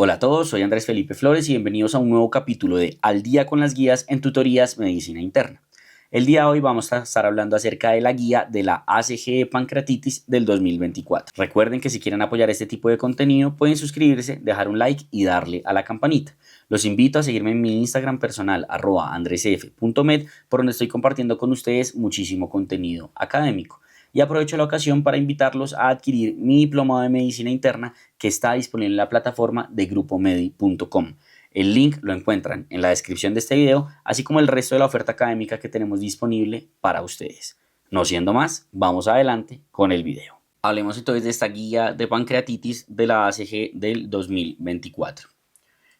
Hola a todos, soy Andrés Felipe Flores y bienvenidos a un nuevo capítulo de Al día con las guías en tutorías Medicina Interna. El día de hoy vamos a estar hablando acerca de la guía de la ACG pancreatitis del 2024. Recuerden que si quieren apoyar este tipo de contenido pueden suscribirse, dejar un like y darle a la campanita. Los invito a seguirme en mi Instagram personal @andresf.med, por donde estoy compartiendo con ustedes muchísimo contenido académico. Y aprovecho la ocasión para invitarlos a adquirir mi diplomado de medicina interna que está disponible en la plataforma de grupomedi.com. El link lo encuentran en la descripción de este video, así como el resto de la oferta académica que tenemos disponible para ustedes. No siendo más, vamos adelante con el video. Hablemos entonces de esta guía de pancreatitis de la ACG del 2024.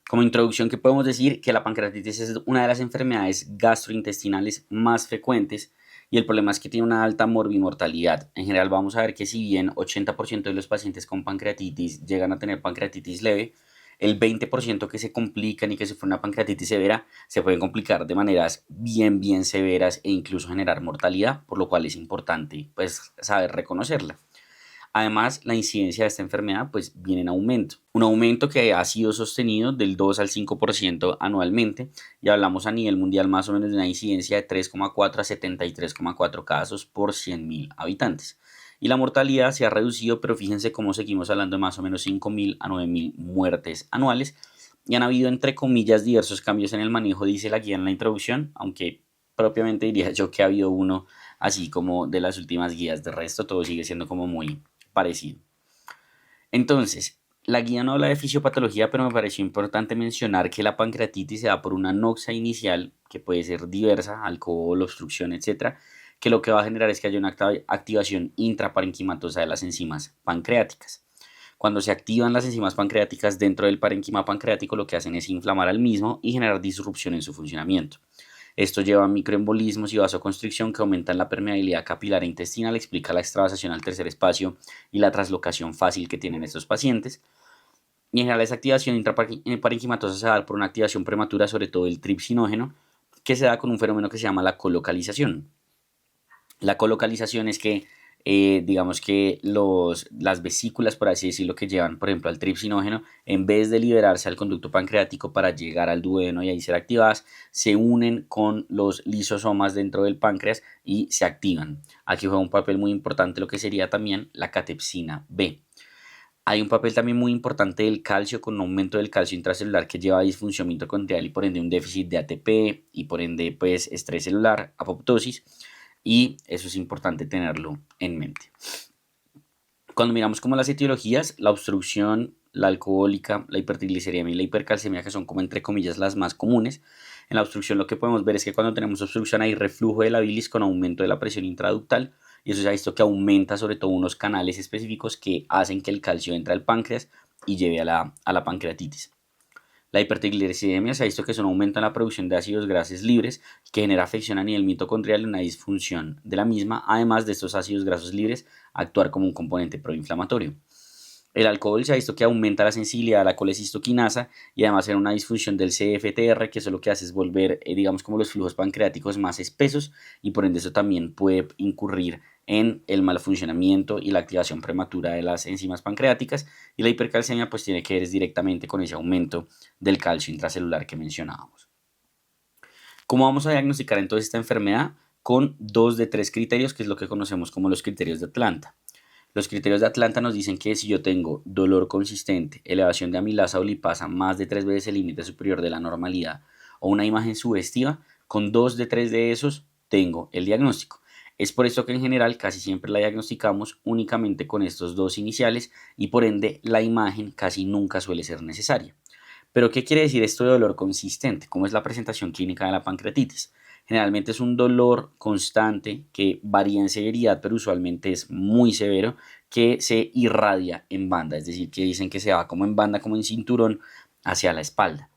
Como introducción, que podemos decir que la pancreatitis es una de las enfermedades gastrointestinales más frecuentes y el problema es que tiene una alta morbimortalidad. En general vamos a ver que si bien 80% de los pacientes con pancreatitis llegan a tener pancreatitis leve, el 20% que se complican y que sufren una pancreatitis severa se pueden complicar de maneras bien severas e incluso generar mortalidad, por lo cual es importante pues saber reconocerla. Además, la incidencia de esta enfermedad pues viene en aumento. Un aumento que ha sido sostenido del 2 al 5% anualmente, y hablamos a nivel mundial más o menos de una incidencia de 3,4 a 73,4 casos por 100.000 habitantes. Y la mortalidad se ha reducido, pero fíjense cómo seguimos hablando de más o menos 5.000 a 9.000 muertes anuales. Y han habido, entre comillas, diversos cambios en el manejo, dice la guía en la introducción, aunque propiamente diría yo que ha habido uno así como de las últimas guías. De resto, todo sigue siendo como muy parecido. Entonces, la guía no habla de fisiopatología, pero me pareció importante mencionar que la pancreatitis se da por una anoxia inicial, que puede ser diversa, alcohol, obstrucción, etcétera, que lo que va a generar es que haya una activación intraparenquimatosa de las enzimas pancreáticas. Cuando se activan las enzimas pancreáticas dentro del parenquima pancreático, lo que hacen es inflamar al mismo y generar disrupción en su funcionamiento. Esto lleva a microembolismos y vasoconstricción que aumentan la permeabilidad capilar e intestinal, explica la extravasación al tercer espacio y la traslocación fácil que tienen estos pacientes. Y en general esa activación intraparenquimatosa se da por una activación prematura, sobre todo el tripsinógeno, que se da con un fenómeno que se llama la colocalización. La colocalización es que digamos que las vesículas, por así decirlo, que llevan, por ejemplo, al tripsinógeno, en vez de liberarse al conducto pancreático para llegar al duodeno y ahí ser activadas, se unen con los lisosomas dentro del páncreas y se activan. Aquí juega un papel muy importante lo que sería también la catepsina B. Hay un papel también muy importante del calcio, con un aumento del calcio intracelular que lleva a disfunción mitocondrial y por ende un déficit de ATP y por ende pues estrés celular, apoptosis. Y eso es importante tenerlo en mente. Cuando miramos como las etiologías, la obstrucción, la alcohólica, la hipertriglicemia y la hipercalcemia, que son como entre comillas las más comunes. En la obstrucción lo que podemos ver es que cuando tenemos obstrucción hay reflujo de la bilis con aumento de la presión intraductal, y eso se ha visto que aumenta sobre todo unos canales específicos que hacen que el calcio entre al páncreas y lleve a la pancreatitis. La hipertriglicemia se ha visto que es un aumento en la producción de ácidos grasos libres que genera afección a nivel mitocondrial y una disfunción de la misma, además de estos ácidos grasos libres actuar como un componente proinflamatorio. El alcohol se ha visto que aumenta la sensibilidad a la colecistoquinasa y además genera una disfunción del CFTR, que eso lo que hace es volver, digamos, como los flujos pancreáticos más espesos, y por ende eso también puede incurrir en el mal funcionamiento y la activación prematura de las enzimas pancreáticas. Y la hipercalcemia pues tiene que ver directamente con ese aumento del calcio intracelular que mencionábamos. ¿Cómo vamos a diagnosticar entonces esta enfermedad? Con 2 de 3 criterios, que es lo que conocemos como los criterios de Atlanta. Los criterios de Atlanta nos dicen que si yo tengo dolor consistente, elevación de amilasa o lipasa más de 3 veces el límite superior de la normalidad o una imagen sugestiva, con 2 de 3 de esos tengo el diagnóstico. Es por esto que en general casi siempre la diagnosticamos únicamente con estos dos iniciales y por ende la imagen casi nunca suele ser necesaria. ¿Pero qué quiere decir esto de dolor consistente? ¿Cómo es la presentación clínica de la pancreatitis? Generalmente es un dolor constante que varía en severidad, pero usualmente es muy severo, que se irradia en banda, es decir, que dicen que se va como en banda, como en cinturón, hacia la espalda.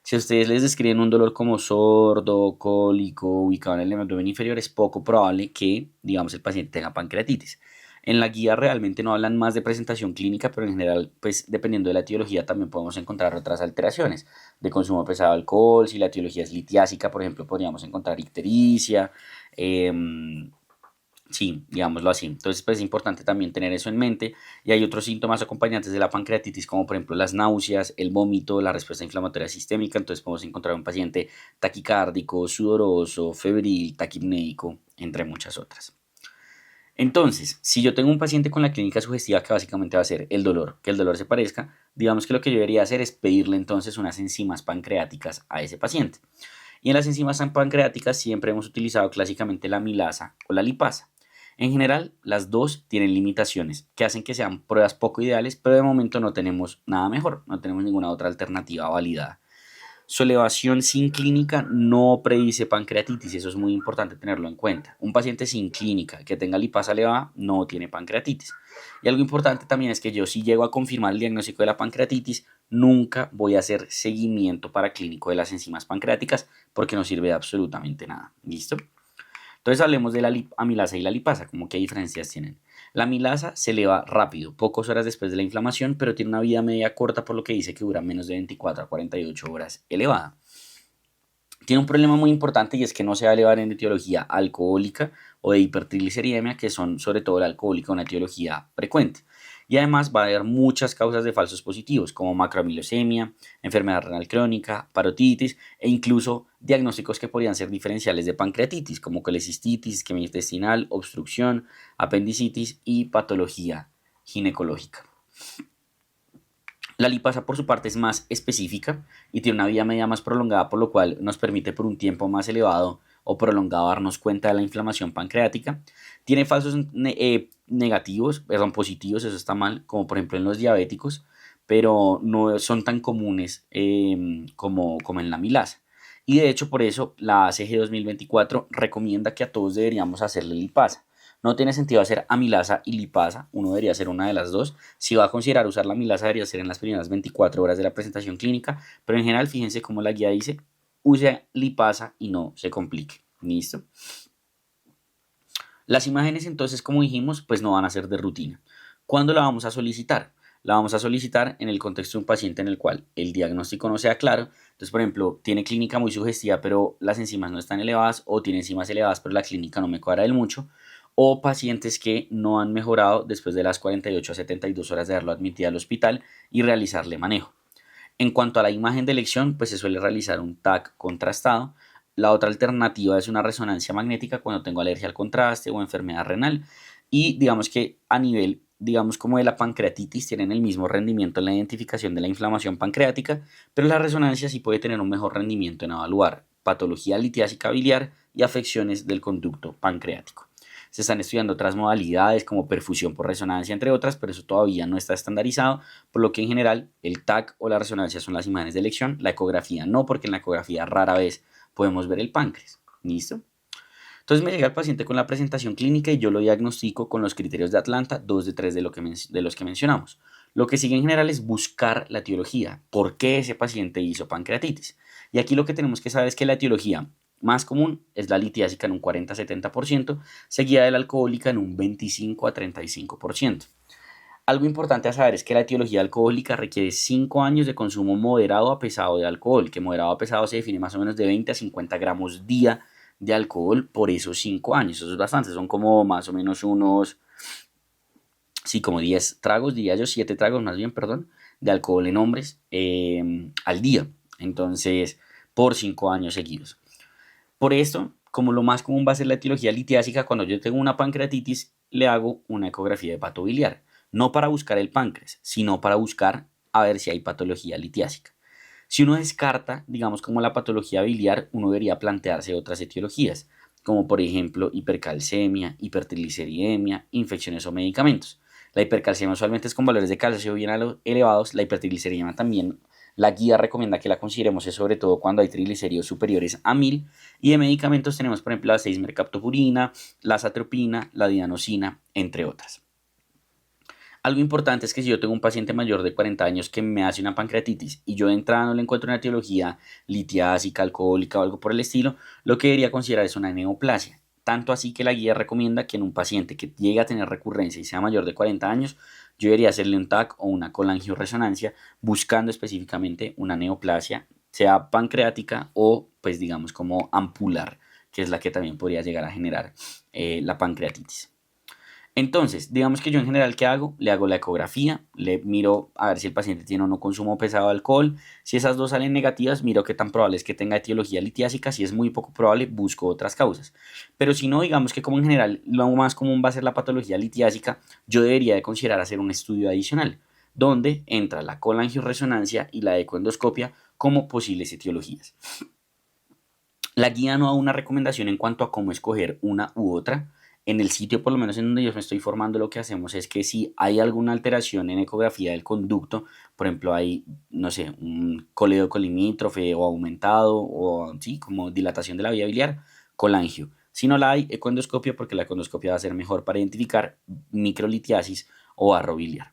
Si a ustedes les describen un dolor como sordo, cólico, ubicado en el abdomen inferior, es poco probable que, digamos, el paciente tenga pancreatitis. En la guía realmente no hablan más de presentación clínica, pero en general, pues dependiendo de la etiología también podemos encontrar otras alteraciones de consumo pesado de alcohol. Si la etiología es litiásica, por ejemplo, podríamos encontrar ictericia, Sí, digámoslo así. Entonces, pues es importante también tener eso en mente. Y hay otros síntomas acompañantes de la pancreatitis, como por ejemplo las náuseas, el vómito, la respuesta inflamatoria sistémica. Entonces, podemos encontrar un paciente taquicárdico, sudoroso, febril, taquipnéico, entre muchas otras. Entonces, si yo tengo un paciente con la clínica sugestiva que básicamente va a ser el dolor, que el dolor se parezca, digamos que lo que yo debería hacer es pedirle entonces unas enzimas pancreáticas a ese paciente. Y en las enzimas pancreáticas siempre hemos utilizado clásicamente la amilasa o la lipasa. En general, las dos tienen limitaciones que hacen que sean pruebas poco ideales, pero de momento no tenemos nada mejor, no tenemos ninguna otra alternativa validada. Su elevación sin clínica no predice pancreatitis, eso es muy importante tenerlo en cuenta. Un paciente sin clínica que tenga lipasa elevada no tiene pancreatitis. Y algo importante también es que yo si llego a confirmar el diagnóstico de la pancreatitis, nunca voy a hacer seguimiento paraclínico de las enzimas pancreáticas porque no sirve de absolutamente nada. ¿Listo? Entonces hablemos de la amilasa y la lipasa, como qué diferencias tienen. La amilasa se eleva rápido, pocas horas después de la inflamación, pero tiene una vida media corta, por lo que dice que dura menos de 24 a 48 horas elevada. Tiene un problema muy importante y es que no se va a elevar en etiología alcohólica o de hipertrigliceridemia, que son sobre todo la alcohólica una etiología frecuente. Y además va a haber muchas causas de falsos positivos, como macroamilosemia, enfermedad renal crónica, parotitis e incluso diagnósticos que podrían ser diferenciales de pancreatitis, como colecistitis, isquemia intestinal, obstrucción, apendicitis y patología ginecológica. La lipasa por su parte es más específica y tiene una vida media más prolongada, por lo cual nos permite por un tiempo más elevado o prolongado darnos cuenta de la inflamación pancreática. Tiene falsos negativos, perdón, positivos, eso está mal, como por ejemplo en los diabéticos, pero no son tan comunes como en la milasa. Y de hecho por eso la ACG 2024 recomienda que a todos deberíamos hacerle lipasa. No tiene sentido hacer amilasa y lipasa, uno debería hacer una de las dos. Si va a considerar usar la amilasa, debería ser en las primeras 24 horas de la presentación clínica, pero en general, fíjense cómo la guía dice, use lipasa y no se complique. ¿Listo? Las imágenes entonces, como dijimos, pues no van a ser de rutina. ¿Cuándo la vamos a solicitar? La vamos a solicitar en el contexto de un paciente en el cual el diagnóstico no sea claro. Entonces, por ejemplo, tiene clínica muy sugestiva, pero las enzimas no están elevadas, o tiene enzimas elevadas, pero la clínica no me cuadra del mucho, o pacientes que no han mejorado después de las 48 a 72 horas de haberlo admitido al hospital y realizarle manejo. En cuanto a la imagen de elección, pues se suele realizar un TAC contrastado. La otra alternativa es una resonancia magnética cuando tengo alergia al contraste o enfermedad renal. Y digamos que a nivel, digamos como de la pancreatitis, tienen el mismo rendimiento en la identificación de la inflamación pancreática, pero la resonancia sí puede tener un mejor rendimiento en evaluar patología litiásica biliar y afecciones del conducto pancreático. Se están estudiando otras modalidades como perfusión por resonancia, entre otras, pero eso todavía no está estandarizado, por lo que en general el TAC o la resonancia son las imágenes de elección, la ecografía no, porque en la ecografía rara vez podemos ver el páncreas. ¿Listo? Entonces me llega el paciente con la presentación clínica y yo lo diagnostico con los criterios de Atlanta, 2 de 3 de los que mencionamos. Lo que sigue en general es buscar la etiología, por qué ese paciente hizo pancreatitis. Y aquí lo que tenemos que saber es que la etiología más común es la litiásica en un 40-70%, seguida de la alcohólica en un 25 a 35%. Algo importante a saber es que la etiología alcohólica requiere 5 años de consumo moderado a pesado de alcohol, que moderado a pesado se define más o menos de 20 a 50 gramos día de alcohol por esos 5 años. Eso es bastante, son como más o menos unos, sí, como 10 tragos, diría yo, 7 tragos más bien, perdón, de alcohol en hombres al día. Entonces, por 5 años seguidos. Por esto, como lo más común va a ser la etiología litiásica, cuando yo tengo una pancreatitis, le hago una ecografía de pato biliar. No para buscar el páncreas, sino para buscar a ver si hay patología litiásica. Si uno descarta, digamos, como la patología biliar, uno debería plantearse otras etiologías, como por ejemplo hipercalcemia, hipertrigliceridemia, infecciones o medicamentos. La hipercalcemia usualmente es con valores de calcio bien elevados, la hipertrigliceridemia también. La guía recomienda que la consideremos sobre todo cuando hay triglicéridos superiores a 1000. Y de medicamentos tenemos, por ejemplo, la 6-mercaptopurina, la satropina, la dianosina, entre otras. Algo importante es que si yo tengo un paciente mayor de 40 años que me hace una pancreatitis y yo de entrada no le encuentro una etiología litiásica, alcohólica o algo por el estilo, lo que debería considerar es una neoplasia. Tanto así que la guía recomienda que en un paciente que llegue a tener recurrencia y sea mayor de 40 años, yo debería hacerle un TAC o una colangioresonancia buscando específicamente una neoplasia, sea pancreática o pues digamos como ampular, que es la que también podría llegar a generar la pancreatitis. Entonces, digamos que yo en general, ¿qué hago? Le hago la ecografía, le miro a ver si el paciente tiene o no consumo pesado de alcohol. Si esas dos salen negativas, miro qué tan probable es que tenga etiología litiásica. Si es muy poco probable, busco otras causas. Pero si no, digamos que como en general lo más común va a ser la patología litiásica, yo debería de considerar hacer un estudio adicional, donde entra la colangioresonancia y la ecoendoscopia como posibles etiologías. La guía no da una recomendación en cuanto a cómo escoger una u otra. En el sitio, por lo menos en donde yo me estoy formando, lo que hacemos es que si hay alguna alteración en ecografía del conducto, por ejemplo, hay, no sé, un colédoco limítrofe o aumentado o sí, como dilatación de la vía biliar, colangio. Si no la hay, ecoendoscopia, porque la ecoendoscopia va a ser mejor para identificar microlitiasis o barro biliar.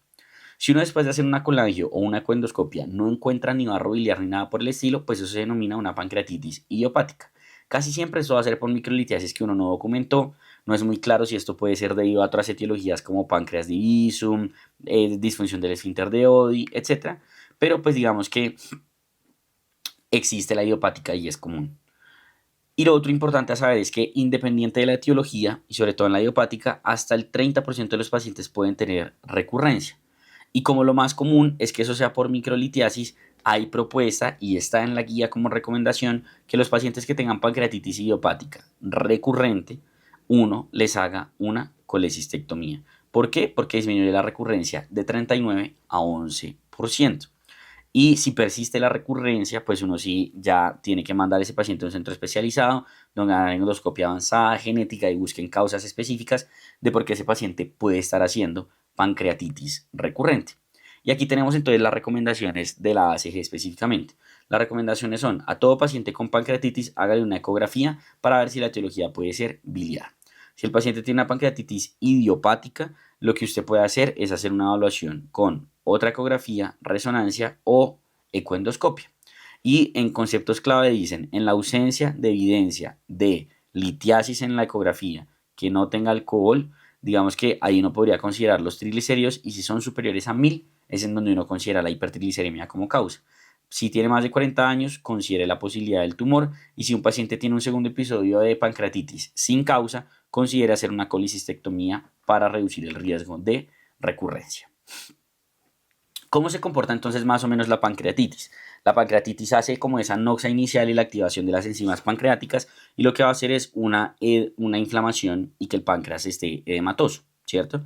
Si uno después de hacer una colangio o una ecoendoscopia no encuentra ni barro biliar ni nada por el estilo, pues eso se denomina una pancreatitis idiopática. Casi siempre esto va a ser por microlitiasis que uno no documentó. No es muy claro si esto puede ser debido a otras etiologías como páncreas divisum, disfunción del esfínter de Oddi, etc. Pero pues digamos que existe la idiopática y es común. Y lo otro importante a saber es que independiente de la etiología, y sobre todo en la idiopática, hasta el 30% de los pacientes pueden tener recurrencia. Y como lo más común es que eso sea por microlitiasis, hay propuesta y está en la guía como recomendación que los pacientes que tengan pancreatitis idiopática recurrente, uno les haga una colecistectomía. ¿Por qué? Porque disminuye la recurrencia de 39 a 11%. Y si persiste la recurrencia, pues uno sí ya tiene que mandar a ese paciente a un centro especializado donde hagan endoscopia avanzada, genética y busquen causas específicas de por qué ese paciente puede estar haciendo pancreatitis recurrente. Y aquí tenemos entonces las recomendaciones de la ACG específicamente. Las recomendaciones son: a todo paciente con pancreatitis hágale una ecografía para ver si la etiología puede ser biliar. Si el paciente tiene una pancreatitis idiopática, lo que usted puede hacer es hacer una evaluación con otra ecografía, resonancia o ecoendoscopia. Y en conceptos clave dicen: en la ausencia de evidencia de litiasis en la ecografía que no tenga alcohol, digamos que ahí uno podría considerar los triglicéridos, y si son superiores a 1000 es en donde uno considera la hipertrigliceridemia como causa. Si tiene más de 40 años, considere la posibilidad del tumor, y si un paciente tiene un segundo episodio de pancreatitis sin causa, considere hacer una colecistectomía para reducir el riesgo de recurrencia. ¿Cómo se comporta entonces más o menos la pancreatitis? La pancreatitis hace como esa noxa inicial y la activación de las enzimas pancreáticas, y lo que va a hacer es una inflamación y que el páncreas esté edematoso, ¿cierto?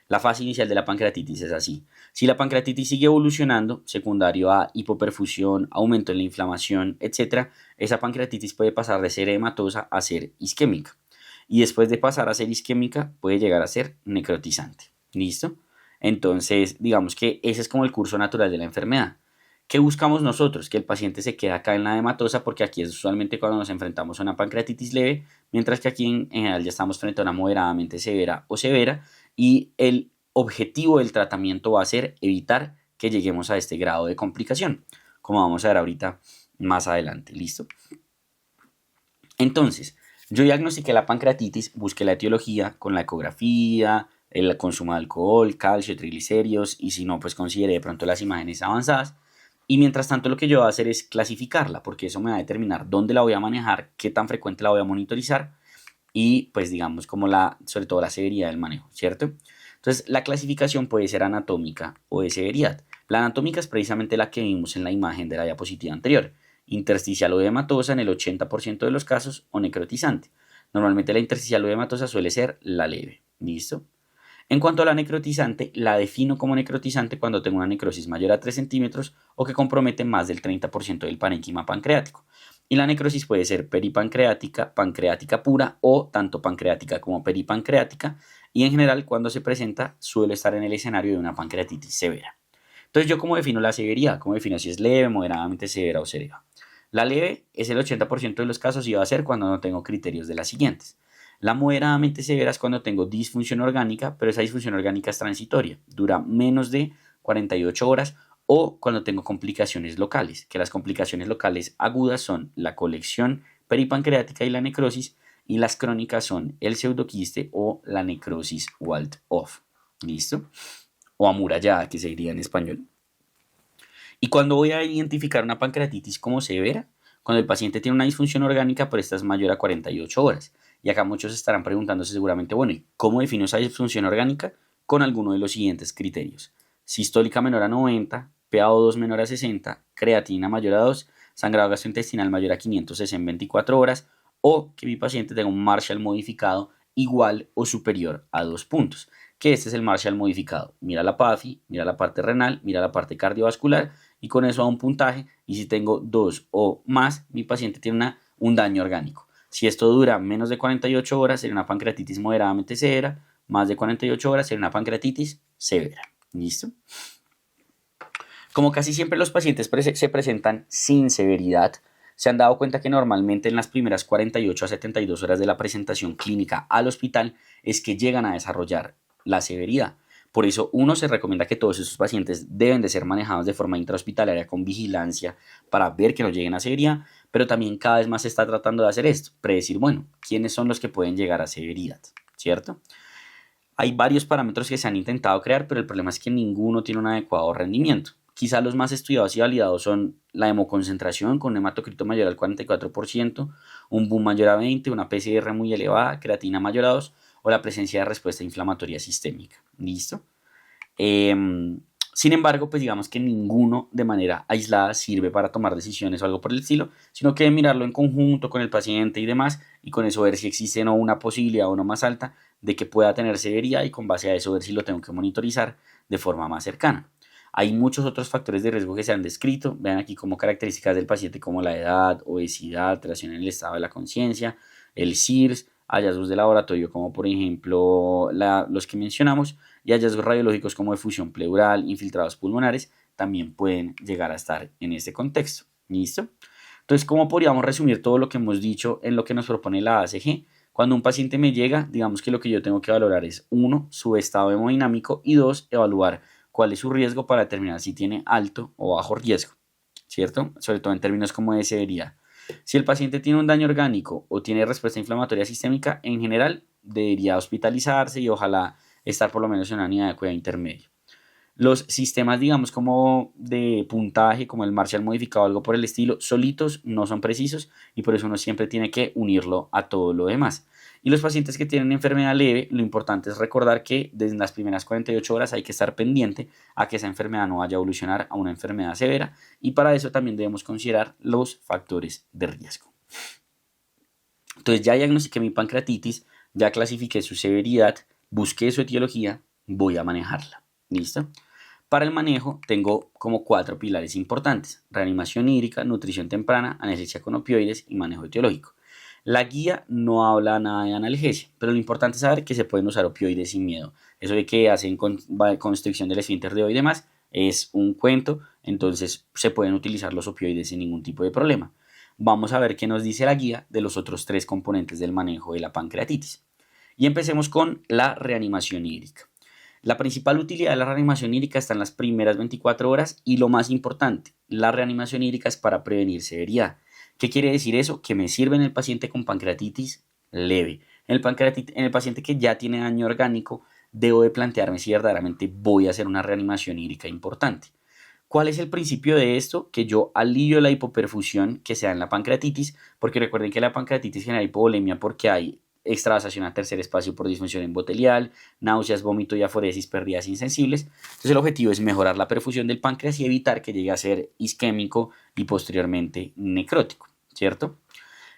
La fase inicial de la pancreatitis es así. Si la pancreatitis sigue evolucionando, secundario a hipoperfusión, aumento en la inflamación, etc., esa pancreatitis puede pasar de ser edematosa a ser isquémica. Y después de pasar a ser isquémica, puede llegar a ser necrotizante. ¿Listo? Entonces, digamos que ese es como el curso natural de la enfermedad. ¿Qué buscamos nosotros? Que el paciente se quede acá en la edematosa, porque aquí es usualmente cuando nos enfrentamos a una pancreatitis leve, mientras que aquí en general ya estamos frente a una moderadamente severa o severa, y el objetivo del tratamiento va a ser evitar que lleguemos a este grado de complicación, como vamos a ver ahorita más adelante. ¿Listo? Entonces, yo diagnostiqué la pancreatitis, busqué la etiología con la ecografía, el consumo de alcohol, calcio, triglicéridos, y si no, pues consideré de pronto las imágenes avanzadas. Y mientras tanto lo que yo voy a hacer es clasificarla, porque eso me va a determinar dónde la voy a manejar, qué tan frecuente la voy a monitorizar y pues digamos como sobre todo la severidad del manejo, ¿cierto? Entonces la clasificación puede ser anatómica o de severidad. La anatómica es precisamente la que vimos en la imagen de la diapositiva anterior: intersticial o edematosa en el 80% de los casos, o necrotizante. Normalmente la intersticial o edematosa suele ser la leve. ¿Listo? En cuanto a la necrotizante, la defino como necrotizante cuando tengo una necrosis mayor a 3 centímetros o que compromete más del 30% del parénquima pancreático. Y la necrosis puede ser peripancreática, pancreática pura o tanto pancreática como peripancreática, y en general cuando se presenta suele estar en el escenario de una pancreatitis severa. Entonces, ¿yo cómo defino la severidad? ¿Cómo defino si es leve, moderadamente severa o severa? La leve es el 80% de los casos y va a ser cuando no tengo criterios de las siguientes. La moderadamente severa es cuando tengo disfunción orgánica, pero esa disfunción orgánica es transitoria, dura menos de 48 horas, o cuando tengo complicaciones locales, que las complicaciones locales agudas son la colección peripancreática y la necrosis, y las crónicas son el pseudoquiste o la necrosis walled-off. ¿Listo? O amurallada, que se diría en español. ¿Y cuando voy a identificar una pancreatitis como severa? Cuando el paciente tiene una disfunción orgánica, pero esta es mayor a 48 horas. Y acá muchos estarán preguntándose seguramente, bueno, ¿y cómo defino esa disfunción orgánica? Con alguno de los siguientes criterios: sistólica menor a 90, PaO2 menor a 60, creatina mayor a 2, sangrado gastrointestinal mayor a 500 en 24 horas, o que mi paciente tenga un Marshall modificado igual o superior a 2 puntos. Que este es el Marshall modificado. Mira la PAFI, mira la parte renal, mira la parte cardiovascular y con eso da un puntaje. Y si tengo 2 o más, mi paciente tiene un daño orgánico. Si esto dura menos de 48 horas, sería una pancreatitis moderadamente severa. Más de 48 horas, sería una pancreatitis severa. ¿Listo? Como casi siempre los pacientes se presentan sin severidad, se han dado cuenta que normalmente en las primeras 48 a 72 horas de la presentación clínica al hospital es que llegan a desarrollar la severidad. Por eso se recomienda que todos estos pacientes deben de ser manejados de forma intrahospitalaria con vigilancia para ver que no lleguen a severidad, pero también cada vez más se está tratando de hacer esto, predecir, bueno, quiénes son los que pueden llegar a severidad, ¿cierto? Hay varios parámetros que se han intentado crear, pero el problema es que ninguno tiene un adecuado rendimiento. Quizá los más estudiados y validados son la hemoconcentración con un hematocrito mayor al 44%, un boom mayor a 20, una PCR muy elevada, creatina mayor a 2 o la presencia de respuesta inflamatoria sistémica. ¿Listo? Sin embargo, pues digamos que ninguno de manera aislada sirve para tomar decisiones o algo por el estilo, sino que mirarlo en conjunto con el paciente y demás, y con eso ver si existe o no una posibilidad o no más alta de que pueda tener severidad y con base a eso ver si lo tengo que monitorizar de forma más cercana. Hay muchos otros factores de riesgo que se han descrito. Vean aquí como características del paciente como la edad, obesidad, alteración en el estado de la conciencia, el CIRS, hallazgos de laboratorio como por ejemplo los que mencionamos y hallazgos radiológicos como efusión pleural, infiltrados pulmonares, también pueden llegar a estar en este contexto. ¿Listo? Entonces, ¿cómo podríamos resumir todo lo que hemos dicho en lo que nos propone la ACG? Cuando un paciente me llega, digamos que lo que yo tengo que valorar es 1, su estado hemodinámico y 2, evaluar cuál es su riesgo para determinar si tiene alto o bajo riesgo, ¿cierto? Sobre todo en términos como de severidad. Si el paciente tiene un daño orgánico o tiene respuesta inflamatoria sistémica, en general debería hospitalizarse y ojalá estar por lo menos en una unidad de cuidado intermedio. Los sistemas, digamos, como de puntaje, como el Marshall modificado o algo por el estilo, solitos no son precisos y por eso uno siempre tiene que unirlo a todo lo demás. Y los pacientes que tienen enfermedad leve, lo importante es recordar que desde las primeras 48 horas hay que estar pendiente a que esa enfermedad no vaya a evolucionar a una enfermedad severa y para eso también debemos considerar los factores de riesgo. Entonces ya diagnostiqué mi pancreatitis, ya clasifiqué su severidad, busqué su etiología, voy a manejarla. ¿Listo? Para el manejo tengo como 4 pilares importantes: reanimación hídrica, nutrición temprana, anestesia con opioides y manejo etiológico. La guía no habla nada de analgesia, pero lo importante es saber que se pueden usar opioides sin miedo. Eso de que hacen constricción del esfínter de oído y demás es un cuento, entonces se pueden utilizar los opioides sin ningún tipo de problema. Vamos a ver qué nos dice la guía de los otros 3 componentes del manejo de la pancreatitis. Y empecemos con la reanimación hídrica. La principal utilidad de la reanimación hídrica está en las primeras 24 horas y lo más importante, la reanimación hídrica es para prevenir severidad. ¿Qué quiere decir eso? Que me sirve en el paciente con pancreatitis leve. En el paciente que ya tiene daño orgánico, debo de plantearme si verdaderamente voy a hacer una reanimación hídrica importante. ¿Cuál es el principio de esto? Que yo alivio la hipoperfusión que se da en la pancreatitis, porque recuerden que la pancreatitis genera hipovolemia porque hay extravasación a tercer espacio por disfunción endotelial, náuseas, vómito y aforesis, pérdidas insensibles. Entonces el objetivo es mejorar la perfusión del páncreas y evitar que llegue a ser isquémico y posteriormente necrótico, ¿cierto?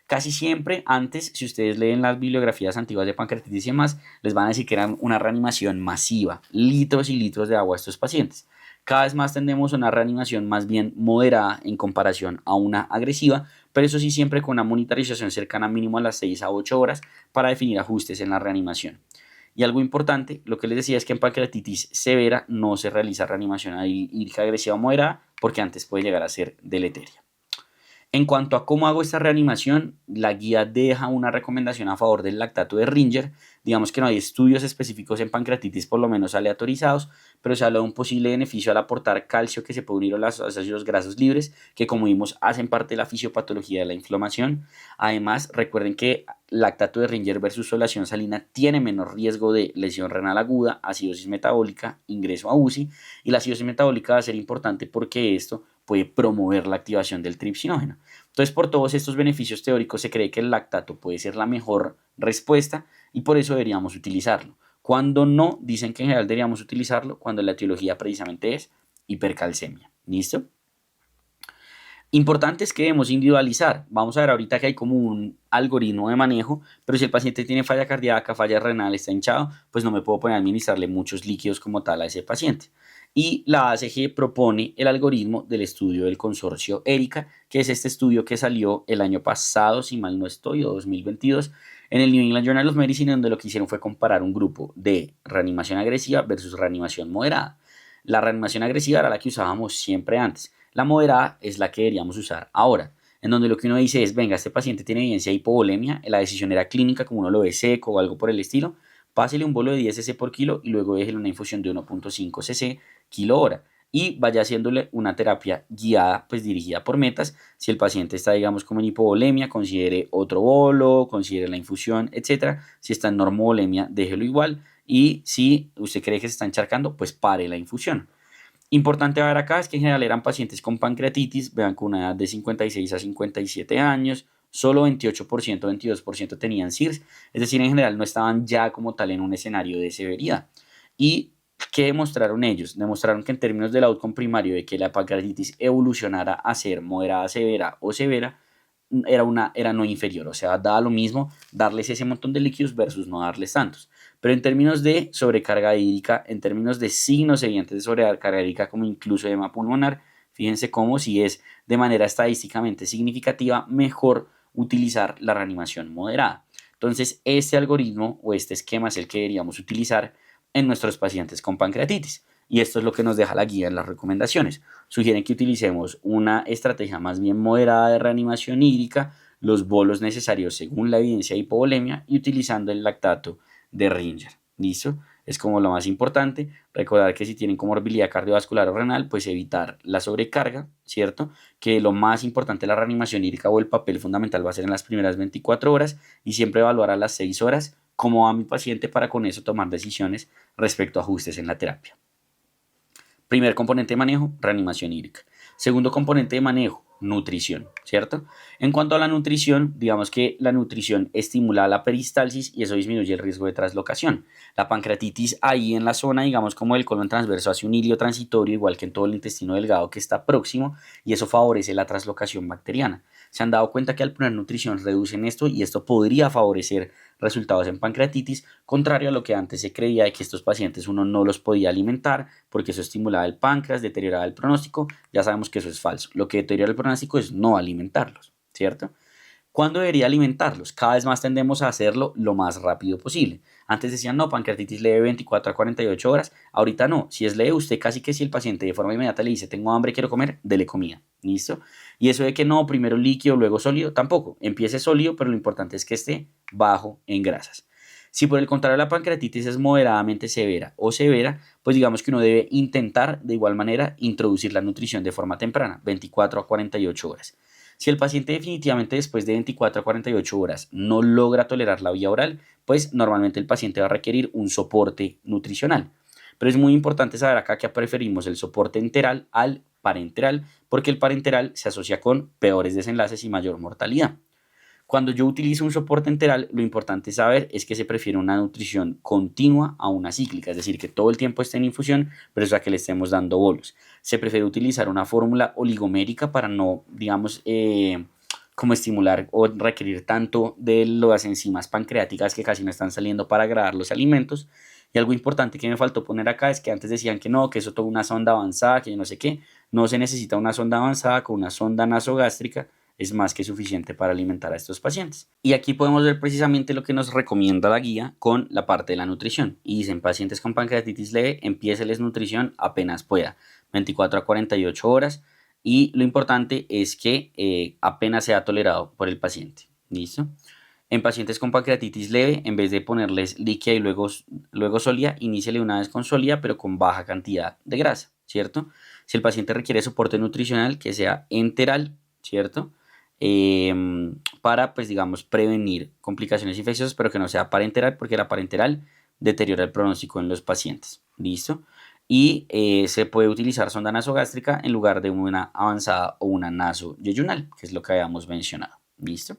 Casi siempre antes, si ustedes leen las bibliografías antiguas de pancreatitis y demás, les van a decir que era una reanimación masiva, litros y litros de agua a estos pacientes. Cada vez más tendemos a una reanimación más bien moderada en comparación a una agresiva, pero eso sí siempre con una monitorización cercana mínimo a las 6 a 8 horas para definir ajustes en la reanimación. Y algo importante, lo que les decía es que en pancreatitis severa no se realiza reanimación hídrica agresiva o moderada porque antes puede llegar a ser deleteria. En cuanto a cómo hago esta reanimación, la guía deja una recomendación a favor del lactato de Ringer. Digamos que no hay estudios específicos en pancreatitis, por lo menos aleatorizados, pero se habla de un posible beneficio al aportar calcio que se puede unir a los ácidos grasos libres, que como vimos hacen parte de la fisiopatología de la inflamación. Además, recuerden que lactato de Ringer versus solación salina tiene menor riesgo de lesión renal aguda, acidosis metabólica, ingreso a UCI, y la acidosis metabólica va a ser importante porque esto puede promover la activación del tripsinógeno. Entonces, por todos estos beneficios teóricos se cree que el lactato puede ser la mejor respuesta y por eso deberíamos utilizarlo. Cuando no, dicen que en general deberíamos utilizarlo cuando la etiología precisamente es hipercalcemia. ¿Listo? Importante es que debemos individualizar. Vamos a ver ahorita que hay como un algoritmo de manejo, pero si el paciente tiene falla cardíaca, falla renal, está hinchado, pues no me puedo poner a administrarle muchos líquidos como tal a ese paciente. Y la ACG propone el algoritmo del estudio del consorcio ERICA, que es este estudio que salió el año pasado, si mal no estoy, o 2022, en el New England Journal of Medicine, donde lo que hicieron fue comparar un grupo de reanimación agresiva versus reanimación moderada. La reanimación agresiva era la que usábamos siempre antes. La moderada es la que deberíamos usar ahora, en donde lo que uno dice es, venga, este paciente tiene evidencia de hipovolemia, la decisión era clínica, como uno lo ve seco o algo por el estilo, pásele un bolo de 10 cc por kilo y luego déjele una infusión de 1.5 cc kilo hora y vaya haciéndole una terapia guiada, pues dirigida por metas. Si el paciente está, digamos, como en hipovolemia, considere otro bolo, considere la infusión, etcétera. Si está en normovolemia, déjelo igual y si usted cree que se está encharcando, pues pare la infusión. Importante ver acá es que en general eran pacientes con pancreatitis, vean con una edad de 56 a 57 años, solo 28%, 22% tenían CIRS, es decir, en general no estaban ya como tal en un escenario de severidad. ¿Y qué demostraron ellos? Demostraron que en términos del outcome primario de que la pancreatitis evolucionara a ser moderada, severa o severa, era no inferior, o sea, daba lo mismo darles ese montón de líquidos versus no darles tantos. Pero en términos de sobrecarga hídrica, en términos de signos evidentes de sobrecarga hídrica, como incluso edema pulmonar, fíjense cómo si es de manera estadísticamente significativa, mejor utilizar la reanimación moderada. Entonces, este algoritmo o este esquema es el que deberíamos utilizar en nuestros pacientes con pancreatitis. Y esto es lo que nos deja la guía en las recomendaciones. Sugieren que utilicemos una estrategia más bien moderada de reanimación hídrica, los bolos necesarios según la evidencia de hipovolemia y utilizando el lactato de Ringer. ¿Listo? Es como lo más importante. Recordar que si tienen comorbilidad cardiovascular o renal, pues evitar la sobrecarga, ¿cierto? Que lo más importante de la reanimación hídrica o el papel fundamental va a ser en las primeras 24 horas y siempre evaluar a las 6 horas cómo va mi paciente para con eso tomar decisiones respecto a ajustes en la terapia. Primer componente de manejo, reanimación hídrica. Segundo componente de manejo, nutrición, ¿cierto? En cuanto a la nutrición, digamos que la nutrición estimula la peristalsis y eso disminuye el riesgo de traslocación. La pancreatitis ahí en la zona, digamos como el colon transverso hace un hilio transitorio, igual que en todo el intestino delgado que está próximo, y eso favorece la traslocación bacteriana. Se han dado cuenta que al poner nutrición reducen esto y esto podría favorecer resultados en pancreatitis, contrario a lo que antes se creía de que estos pacientes uno no los podía alimentar porque eso estimulaba el páncreas, deterioraba el pronóstico. Ya sabemos que eso es falso. Lo que deteriora el pronóstico es no alimentarlos, ¿cierto? ¿Cuándo debería alimentarlos? Cada vez más tendemos a hacerlo lo más rápido posible. Antes decían, no, pancreatitis leve 24 a 48 horas. Ahorita no. Si es leve, usted casi que si el paciente de forma inmediata le dice, tengo hambre, quiero comer, dele comida. ¿Listo? Y eso de que no, primero líquido, luego sólido, tampoco. Empiece sólido, pero lo importante es que esté bajo en grasas. Si por el contrario la pancreatitis es moderadamente severa o severa, pues digamos que uno debe intentar de igual manera introducir la nutrición de forma temprana, 24 a 48 horas. Si el paciente definitivamente después de 24 a 48 horas no logra tolerar la vía oral, pues normalmente el paciente va a requerir un soporte nutricional. Pero es muy importante saber acá que preferimos el soporte enteral al parenteral, porque el parenteral se asocia con peores desenlaces y mayor mortalidad. Cuando yo utilizo un soporte enteral, lo importante saber es que se prefiere una nutrición continua a una cíclica, es decir, que todo el tiempo esté en infusión, pero eso a que le estemos dando bolos. Se prefiere utilizar una fórmula oligomérica para no, digamos, como estimular o requerir tanto de las enzimas pancreáticas que casi no están saliendo para agradar los alimentos. Y algo importante que me faltó poner acá es que antes decían que no, que eso toca una sonda avanzada, que yo no sé qué. No se necesita una sonda avanzada, con una sonda nasogástrica es más que suficiente para alimentar a estos pacientes. Y aquí podemos ver precisamente lo que nos recomienda la guía con la parte de la nutrición. Y dicen, pacientes con pancreatitis leve, empiéceles nutrición apenas pueda, 24 a 48 horas. Y lo importante es que apenas sea tolerado por el paciente. ¿Listo? En pacientes con pancreatitis leve, en vez de ponerles líquida y luego sólida, iníciele una vez con sólida, pero con baja cantidad de grasa, ¿cierto? Si el paciente requiere soporte nutricional, que sea enteral, ¿cierto? Para, pues digamos, prevenir complicaciones infecciosas, pero que no sea parenteral, porque la parenteral deteriora el pronóstico en los pacientes. ¿Listo? y se puede utilizar sonda nasogástrica en lugar de una avanzada o una nasoyeyunal, que es lo que habíamos mencionado. ¿Listo?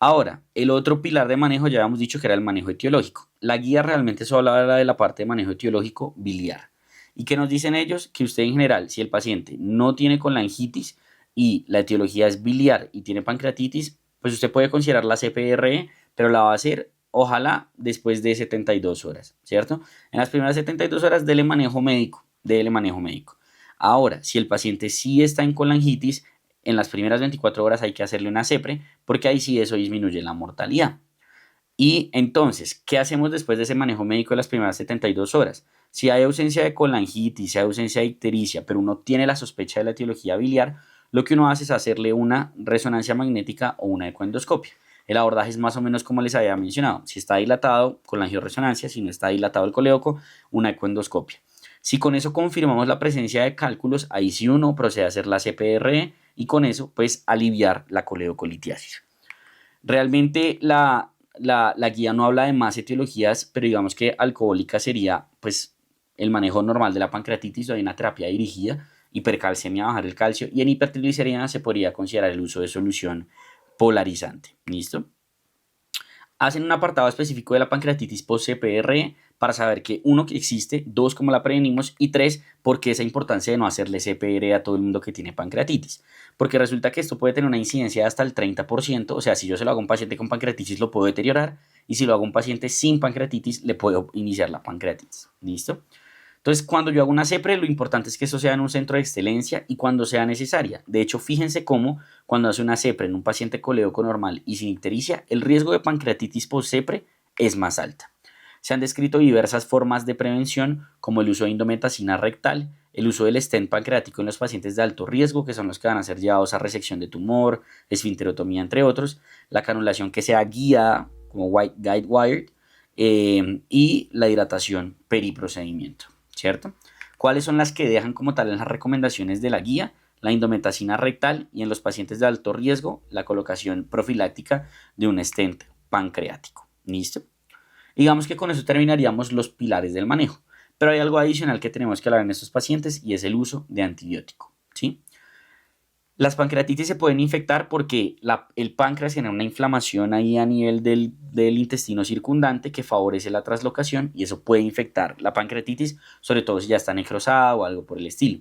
Ahora, el otro pilar de manejo ya habíamos dicho que era el manejo etiológico. La guía realmente solo habla de la parte de manejo etiológico biliar. ¿Y qué nos dicen ellos? Que usted en general, si el paciente no tiene colangitis y la etiología es biliar y tiene pancreatitis, pues usted puede considerar la CPRE, pero la va a hacer ojalá después de 72 horas, ¿cierto? En las primeras 72 horas dele manejo médico, dele manejo médico. Ahora, si el paciente sí está en colangitis, en las primeras 24 horas hay que hacerle una CEPRE, porque ahí sí eso disminuye la mortalidad. Y entonces, ¿qué hacemos después de ese manejo médico de las primeras 72 horas? Si hay ausencia de colangitis, si hay ausencia de ictericia, pero uno tiene la sospecha de la etiología biliar, lo que uno hace es hacerle una resonancia magnética o una ecoendoscopia. El abordaje es más o menos como les había mencionado. Si está dilatado, con la angioresonancia; si no está dilatado el colédoco, una ecoendoscopia. Si con eso confirmamos la presencia de cálculos, ahí sí uno procede a hacer la CPRE y con eso pues aliviar la coledocolitiasis. Realmente la guía no habla de más etiologías, pero digamos que alcohólica sería pues el manejo normal de la pancreatitis o de una terapia dirigida, hipercalcemia, bajar el calcio, y en hipertrigliceridemia se podría considerar el uso de solución polarizante. ¿Listo? Hacen un apartado específico de la pancreatitis post-CPRE para saber que uno, que existe; dos, cómo la prevenimos; y tres, por qué esa importancia de no hacerle CPRE a todo el mundo que tiene pancreatitis. Porque resulta que esto puede tener una incidencia de hasta el 30%, o sea, si yo se lo hago a un paciente con pancreatitis lo puedo deteriorar, y si lo hago a un paciente sin pancreatitis le puedo iniciar la pancreatitis. ¿Listo? Entonces, cuando yo hago una CEPRE, lo importante es que eso sea en un centro de excelencia y cuando sea necesaria. De hecho, fíjense cómo cuando hace una CEPRE en un paciente colédoco normal y sin ictericia, el riesgo de pancreatitis post-CEPRE es más alta. Se han descrito diversas formas de prevención, como el uso de indometacina rectal, el uso del stent pancreático en los pacientes de alto riesgo, que son los que van a ser llevados a resección de tumor, esfinterotomía, entre otros; la canulación que sea guiada, como guide wired, y la hidratación periprocedimiento. ¿Cierto? ¿Cuáles son las que dejan como tal en las recomendaciones de la guía? La indometacina rectal, y en los pacientes de alto riesgo, la colocación profiláctica de un stent pancreático. ¿Listo? Digamos que con eso terminaríamos los pilares del manejo. Pero hay algo adicional que tenemos que hablar en estos pacientes y es el uso de antibiótico. ¿Sí? Las pancreatitis se pueden infectar porque el páncreas genera una inflamación ahí a nivel del intestino circundante que favorece la translocación, y eso puede infectar la pancreatitis, sobre todo si ya está necrosada o algo por el estilo.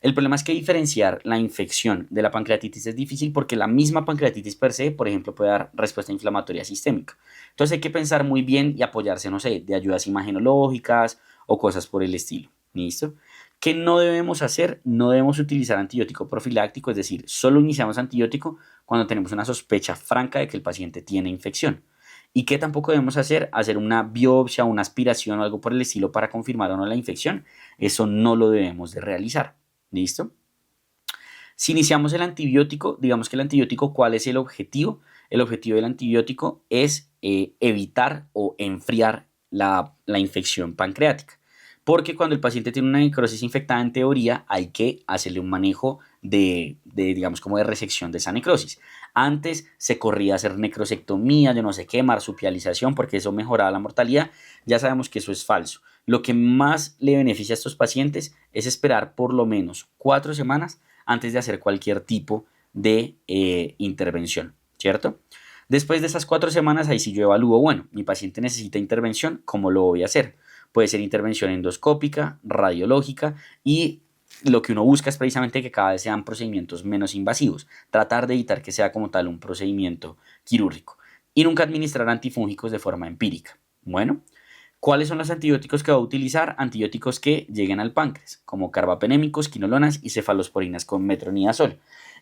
El problema es que diferenciar la infección de la pancreatitis es difícil porque la misma pancreatitis per se, por ejemplo, puede dar respuesta inflamatoria sistémica. Entonces hay que pensar muy bien y apoyarse, no sé, de ayudas imagenológicas o cosas por el estilo. ¿Listo? ¿Qué no debemos hacer? No debemos utilizar antibiótico profiláctico, es decir, solo iniciamos antibiótico cuando tenemos una sospecha franca de que el paciente tiene infección. ¿Y qué tampoco debemos hacer? Hacer una biopsia, una aspiración o algo por el estilo para confirmar o no la infección. Eso no lo debemos de realizar. ¿Listo? Si iniciamos el antibiótico, digamos que el antibiótico, ¿cuál es el objetivo? El objetivo del antibiótico es evitar o enfriar la infección pancreática. Porque cuando el paciente tiene una necrosis infectada, en teoría, hay que hacerle un manejo digamos, como de resección de esa necrosis. Antes se corría a hacer necrosectomía, yo no sé qué, marsupialización, porque eso mejoraba la mortalidad. Ya sabemos que eso es falso. Lo que más le beneficia a estos pacientes es esperar por lo menos 4 semanas antes de hacer cualquier tipo de intervención, ¿cierto? Después de esas 4 semanas, ahí sí yo evalúo, bueno, mi paciente necesita intervención, ¿cómo lo voy a hacer? Puede ser intervención endoscópica, radiológica, y lo que uno busca es precisamente que cada vez sean procedimientos menos invasivos, tratar de evitar que sea como tal un procedimiento quirúrgico, y nunca administrar antifúngicos de forma empírica. Bueno, ¿cuáles son los antibióticos que va a utilizar? Antibióticos que lleguen al páncreas, como carbapenémicos, quinolonas y cefalosporinas con metronidazol.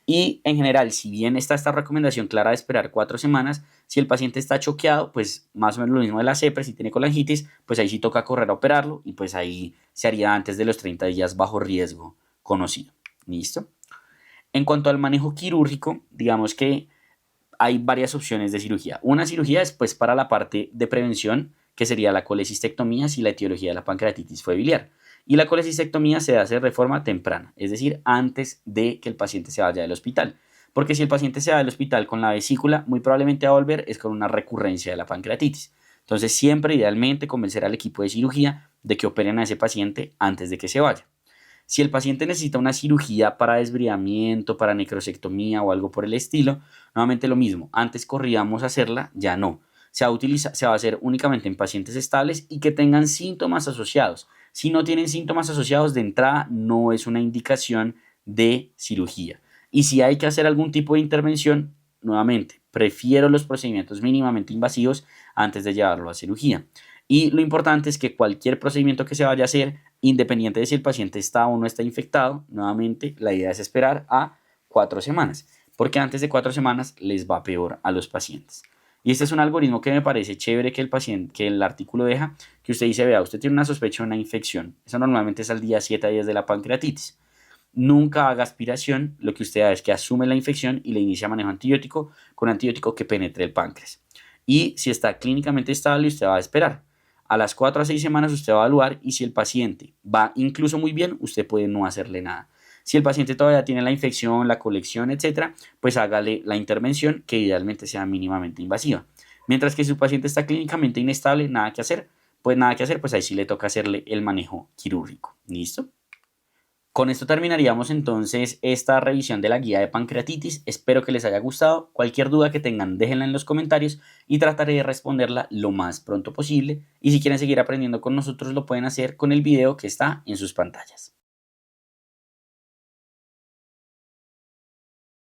Y en general, si bien está esta recomendación clara de esperar 4 semanas, si el paciente está choqueado, pues más o menos lo mismo de la CEPRE; si tiene colangitis, pues ahí sí toca correr a operarlo, y pues ahí se haría antes de los 30 días bajo riesgo conocido. ¿Listo? En cuanto al manejo quirúrgico, digamos que hay varias opciones de cirugía. Una cirugía es pues para la parte de prevención, que sería la colecistectomía si la etiología de la pancreatitis fue biliar. Y la colecistectomía se hace de forma temprana, es decir, antes de que el paciente se vaya del hospital. Porque si el paciente se va del hospital con la vesícula, muy probablemente va a volver es con una recurrencia de la pancreatitis. Entonces, siempre idealmente convencer al equipo de cirugía de que operen a ese paciente antes de que se vaya. Si el paciente necesita una cirugía para desbridamiento, para necrosectomía o algo por el estilo, nuevamente lo mismo. Antes corríamos a hacerla, ya no. Se va a hacer únicamente en pacientes estables y que tengan síntomas asociados. Si no tienen síntomas asociados de entrada, no es una indicación de cirugía. Y si hay que hacer algún tipo de intervención, nuevamente, prefiero los procedimientos mínimamente invasivos antes de llevarlo a cirugía. Y lo importante es que cualquier procedimiento que se vaya a hacer, independiente de si el paciente está o no está infectado, nuevamente la idea es esperar a 4 semanas, porque antes de 4 semanas les va peor a los pacientes. Y este es un algoritmo que me parece chévere que el artículo deja, que usted dice, vea, usted tiene una sospecha de una infección. Eso normalmente es al día 7 días de la pancreatitis. Nunca haga aspiración, lo que usted hace es que asume la infección y le inicia manejo antibiótico con antibiótico que penetre el páncreas. Y si está clínicamente estable, usted va a esperar. A las 4 a 6 semanas usted va a evaluar y si el paciente va incluso muy bien, usted puede no hacerle nada. Si el paciente todavía tiene la infección, la colección, etcétera, pues hágale la intervención que idealmente sea mínimamente invasiva. Mientras que si su paciente está clínicamente inestable, nada que hacer, pues ahí sí le toca hacerle el manejo quirúrgico. ¿Listo? Con esto terminaríamos entonces esta revisión de la guía de pancreatitis. Espero que les haya gustado. Cualquier duda que tengan, déjenla en los comentarios y trataré de responderla lo más pronto posible. Y si quieren seguir aprendiendo con nosotros, lo pueden hacer con el video que está en sus pantallas.